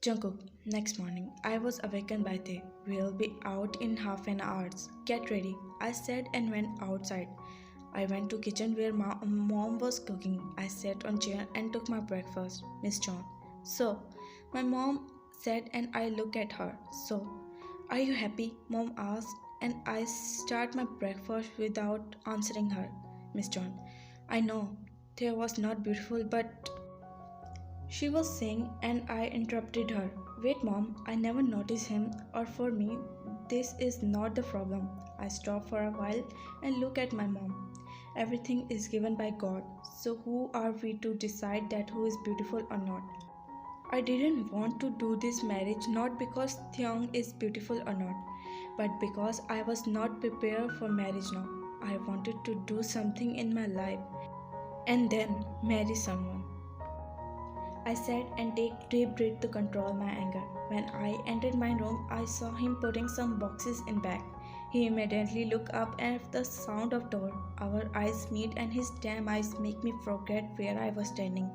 Jungkook, next morning, I was awakened by Tae. We'll be out in half an hour. Get ready, I said and went outside. I went to kitchen where mom was cooking. I sat on chair and took my breakfast. Miss John. So, my mom said and I looked at her. So, are you happy? Mom asked and I start my breakfast without answering her. Miss John. I know. Tae was not beautiful but she was saying, and I interrupted her. Wait, mom, I never noticed him, or for me, this is not the problem. I stop for a while and look at my mom. Everything is given by God, so who are we to decide that who is beautiful or not? I didn't want to do this marriage not because Theong is beautiful or not, but because I was not prepared for marriage now. I wanted to do something in my life and then marry someone. I sat and take deep breath to control my anger. When I entered my room, I saw him putting some boxes in bag. He immediately looked up at the sound of door. Our eyes meet and his damn eyes make me forget where I was standing.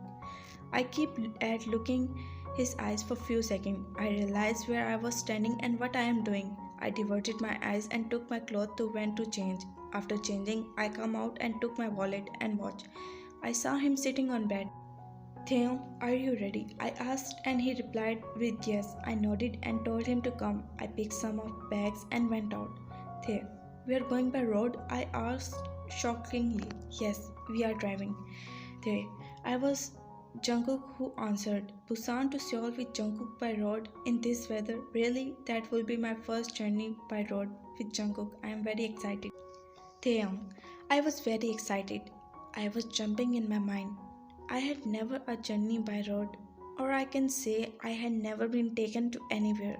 I keep at looking his eyes for few seconds. I realized where I was standing and what I am doing. I diverted my eyes and took my clothes to went to change. After changing, I come out and took my wallet and watch. I saw him sitting on bed. Theo, are you ready? I asked and he replied with yes. I nodded and told him to come. I picked some of bags and went out. Theo, we are going by road? I asked shockingly. Yes, we are driving. Theo, I was Jungkook who answered. Busan to Seoul with Jungkook by road in this weather? Really? That will be my first journey by road with Jungkook. I am very excited. Taeyang, I was very excited. I was jumping in my mind. I had never a journey by road, or I can say I had never been taken to anywhere.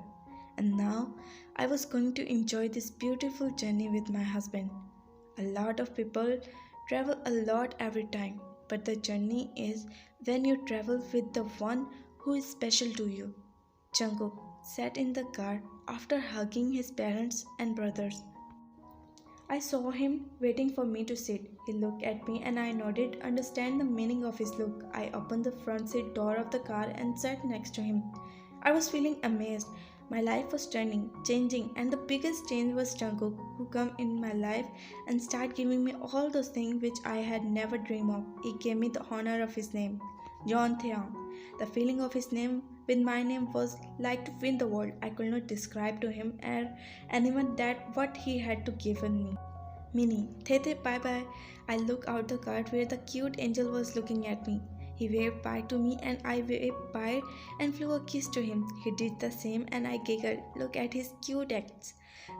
And now I was going to enjoy this beautiful journey with my husband. A lot of people travel a lot every time, but the journey is when you travel with the one who is special to you. Jungkook sat in the car after hugging his parents and brothers. I saw him waiting for me to sit. He looked at me and I nodded, understand the meaning of his look. I opened the front seat door of the car and sat next to him. I was feeling amazed. My life was turning, changing, and the biggest change was Jungkook, who come in my life and start giving me all those things which I had never dreamed of. He gave me the honor of his name, John Theon. The feeling of his name with my name was like to win the world. I could not describe to him or anyone that what he had to give me. Minnie, Tete, bye bye. I looked out the car where the cute angel was looking at me. He waved bye to me and I waved bye and flew a kiss to him. He did the same and I giggled. Look at his cute acts.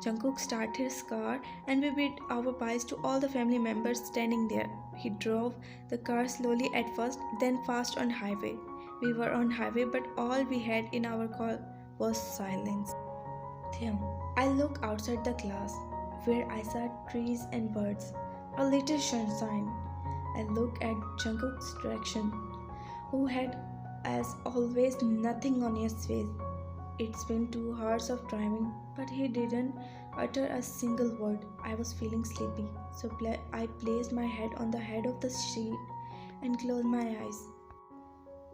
Jungkook started his car and we bid our byes to all the family members standing there. He drove the car slowly at first, then fast on highway. We were on highway but all we had in our car was silence. Tim, I looked outside the glass where I saw trees and birds, a little sunshine. I looked at Jungkook's direction, who had, as always, nothing on his face. It's been 2 hours of driving, but he didn't utter a single word. I was feeling sleepy, so I placed my head on the head of the seat and closed my eyes.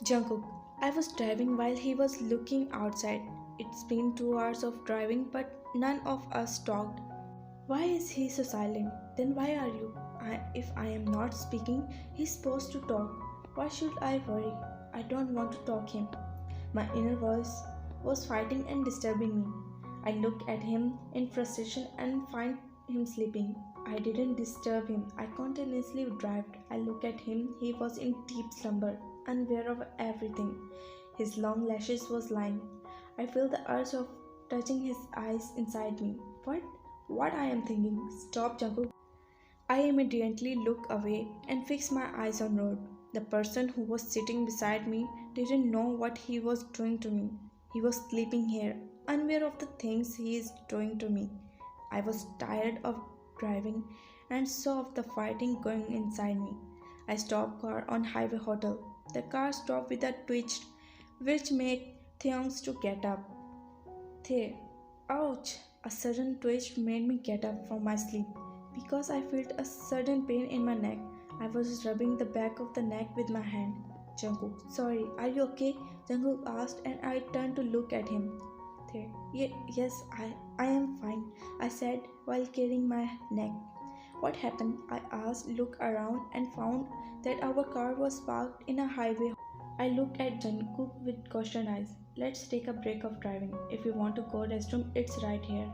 Jungkook, I was driving while he was looking outside. It's been 2 hours of driving, but none of us talked. Why is he so silent? Then why are you? If I am not speaking, he's supposed to talk. Why should I worry? I don't want to talk him. My inner voice was fighting and disturbing me. I looked at him in frustration and find him sleeping. I didn't disturb him. I continuously drived. I looked at him. He was in deep slumber, unaware of everything. His long lashes was lying. I felt the urge of touching his eyes inside me. What I am thinking? Stop, Jungkook. I immediately looked away and fixed my eyes on road. The person who was sitting beside me didn't know what he was doing to me. He was sleeping here, unaware of the things he is doing to me. I was tired of driving and saw of the fighting going inside me. I stopped car on highway hotel. The car stopped with a twitch, which made Theongs to get up. The ouch! A sudden twitch made me get up from my sleep because I felt a sudden pain in my neck. I was rubbing the back of the neck with my hand. Jungkook, sorry, are you okay? Jungkook asked, and I turned to look at him. Yes, I am fine, I said while carrying my neck. What happened? I asked, looked around, and found that our car was parked in a highway. I looked at Jungkook with caution eyes. Let's take a break of driving. If you want to go restroom, it's right here.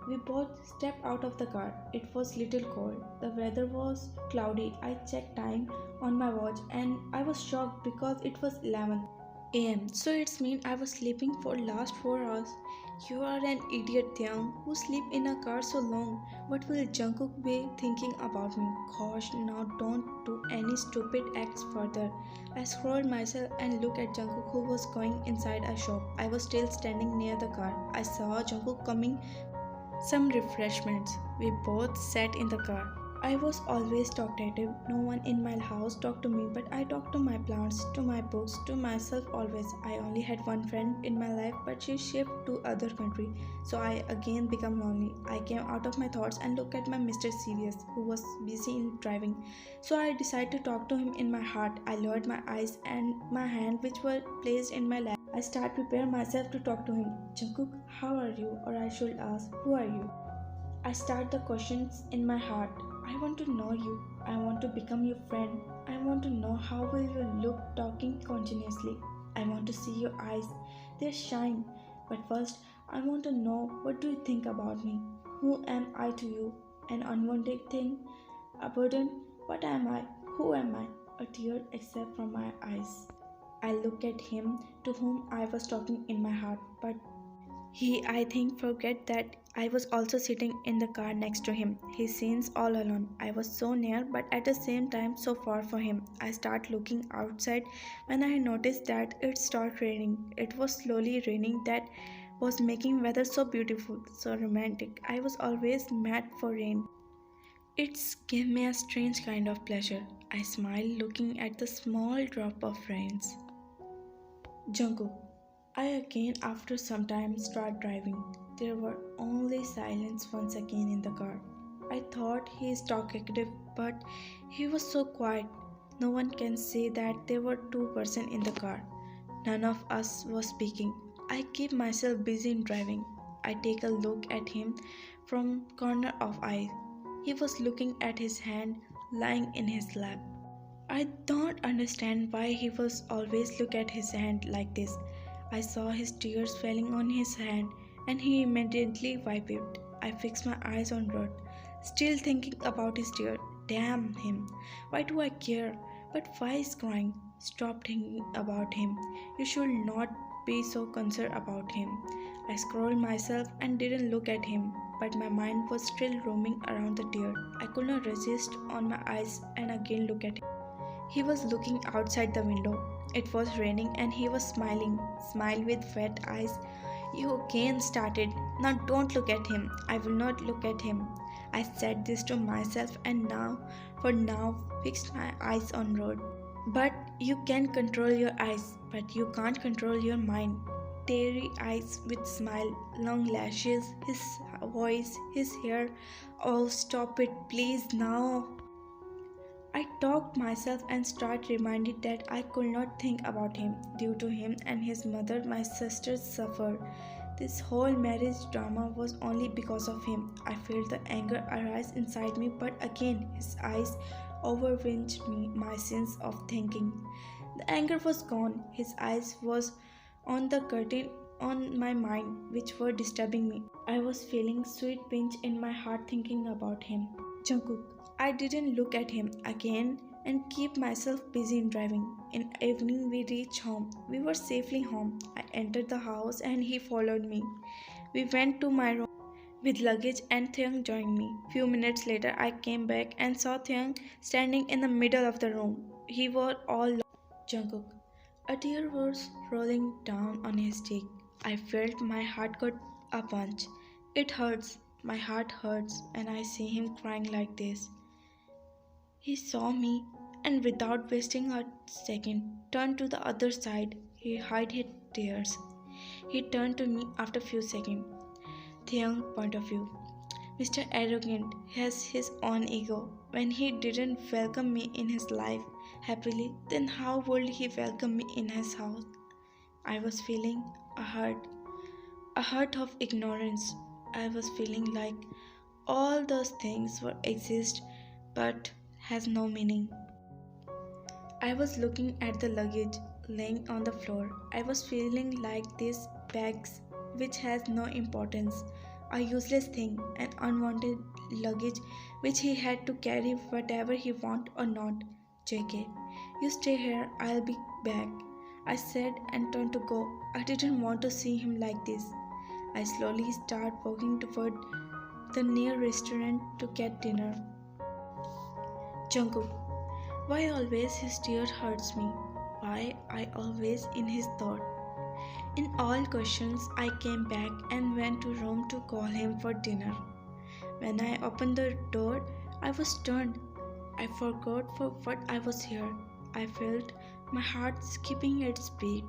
We both stepped out of the car. It was little cold. The weather was cloudy. I checked time on my watch and I was shocked because it was 11 a.m. So it's mean I was sleeping for last 4 hours. You are an idiot, Thiang, who sleep in a car so long. What will Jungkook be thinking about me? Gosh, now don't do any stupid acts further. I scrolled myself and looked at Jungkook who was going inside a shop. I was still standing near the car. I saw Jungkook coming some refreshments. We both sat in the car. I was always talkative. No one in my house talked to me, but I talked to my plants, to my books, to myself always. I only had one friend in my life, but she shipped to other country, so I again became lonely. I came out of my thoughts and looked at my Mr. Serious, who was busy in driving. So I decided to talk to him in my heart. I lowered my eyes and my hand, which were placed in my lap. I start prepare myself to talk to him. Jungkook, how are you? Or I should ask, who are you? I start the questions in my heart. I want to know you. I want to become your friend. I want to know how will you look talking continuously. I want to see your eyes. They shine. But first, I want to know what do you think about me? Who am I to you? An unwanted thing? A burden? What am I? Who am I? A tear except from my eyes. I look at him to whom I was talking in my heart, but he, I think, forget that I was also sitting in the car next to him. He seems all alone. I was so near, but at the same time so far from him. I start looking outside when I noticed that it started raining. It was slowly raining that was making weather so beautiful, so romantic. I was always mad for rain. It gave me a strange kind of pleasure. I smiled looking at the small drop of rains. Jungkook. I again after some time start driving. There were only silence once again in the car. I thought he is talkative, but he was so quiet. No one can say that there were two persons in the car. None of us was speaking. I keep myself busy in driving. I take a look at him from corner of eye. He was looking at his hand lying in his lap. I don't understand why he was always look at his hand like this. I saw his tears falling on his hand and he immediately wiped it. I fixed my eyes on Rod, still thinking about his tear. Damn him. Why do I care? But why is crying? Stop thinking about him. You should not be so concerned about him. I scrolled myself and didn't look at him, but my mind was still roaming around the tear. I could not resist on my eyes and again look at him. He was looking outside the window. It was raining and he was smiling, smile with wet eyes. You again started. Now don't look at him. I will not look at him. I said this to myself and for now, fixed my eyes on road. But you can control your eyes, but you can't control your mind. Teary eyes with smile, long lashes, his voice, his hair. Oh, stop it, please now. I talked myself and started reminded that I could not think about him. Due to him and his mother, my sisters suffered. This whole marriage drama was only because of him. I felt the anger arise inside me, but again his eyes overwhelmed me, my sense of thinking. The anger was gone. His eyes was on the curtain on my mind, which were disturbing me. I was feeling sweet pinch in my heart thinking about him. Jungkook. I didn't look at him again and keep myself busy in driving. In evening we reached home. We were safely home. I entered the house and he followed me. We went to my room with luggage and Theung joined me. Few minutes later I came back and saw Theung standing in the middle of the room. He was all lost. Jungkook. A tear was rolling down on his cheek. I felt my heart got a punch. It hurts. My heart hurts and I see him crying like this. He saw me and without wasting a second turned to the other side. He hid his tears. He turned to me after few seconds. The young point of view. Mr. Arrogant has his own ego. When he didn't welcome me in his life, happily, then how would he welcome me in his house? I was feeling a hurt of ignorance. I was feeling like all those things were exist but has no meaning. I was looking at the luggage laying on the floor. I was feeling like these bags which has no importance, a useless thing, an unwanted luggage which he had to carry whatever he want or not. JK, you stay here, I'll be back. I said and turned to go. I didn't want to see him like this. I slowly started walking toward the near restaurant to get dinner. Jungkook, why always his tear hurts me? Why I always in his thought? In all questions, I came back and went to room to call him for dinner. When I opened the door, I was stunned. I forgot for what I was here. I felt my heart skipping its beat.